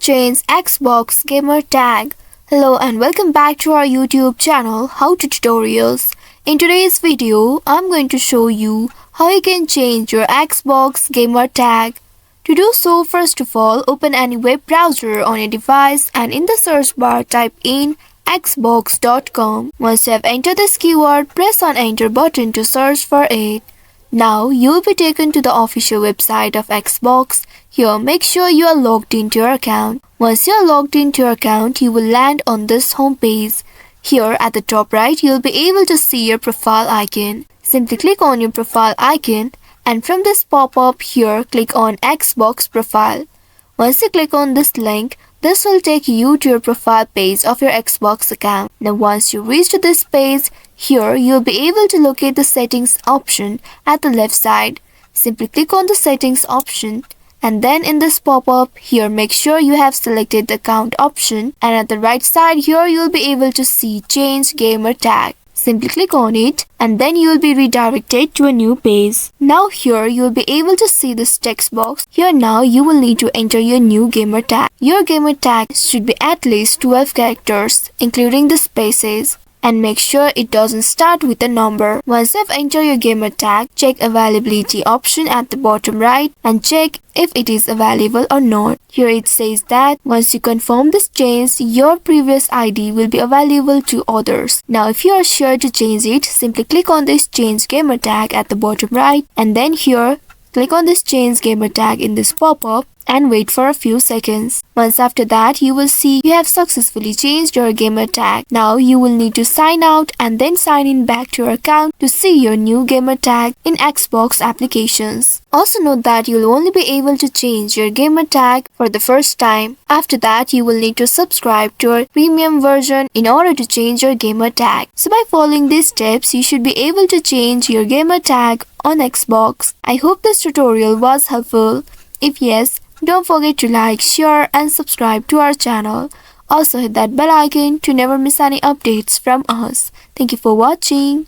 change Xbox Gamertag. Hello and welcome back to our YouTube channel How to Tutorials. In today's video, I'm going to show you how you can change your Xbox Gamertag. To do so, first of all, open any web browser on your device and in the search bar type in xbox.com. Once you have entered this keyword, press on enter button to search for it. Now you will be taken to the official website of Xbox. Here make sure you are logged into your account. Once you are logged into your account, you will land on this home page. Here at the top right, you will be able to see your profile icon. Simply click on your profile icon and from this pop-up here, click on Xbox profile. Once you click on this link, this will take you to your profile page of your Xbox account. Now once you reach to this page, here you will be able to locate the settings option at the left side. Simply click on the settings option and then in this pop-up here make sure you have selected the account option, and at the right side here you will be able to see change gamer tag. Simply click on it and then you will be redirected to a new page. Now here you will be able to see this text box. Here now you will need to enter your new gamer tag. Your gamer tag should be at least 12 characters including the spaces, and make sure it doesn't start with a number. Once you've entered your gamer tag, check availability option at the bottom right and check if it is available or not. Here it says that once you confirm this change, your previous ID will be available to others. Now if you are sure to change it, simply click on this change gamer tag at the bottom right and then here click on this change gamer tag in this pop-up and wait for a few seconds. Once after that, you will see you have successfully changed your gamer tag. Now you will need to sign out and then sign in back to your account to see your new gamer tag in Xbox applications. Also note that you will only be able to change your gamer tag for the first time. After that, you will need to subscribe to our premium version in order to change your gamer tag. So by following these steps, you should be able to change your gamer tag on Xbox. I hope this tutorial was helpful. If yes, don't forget to like, share and subscribe to our channel. Also hit that bell icon to never miss any updates from us. Thank you for watching.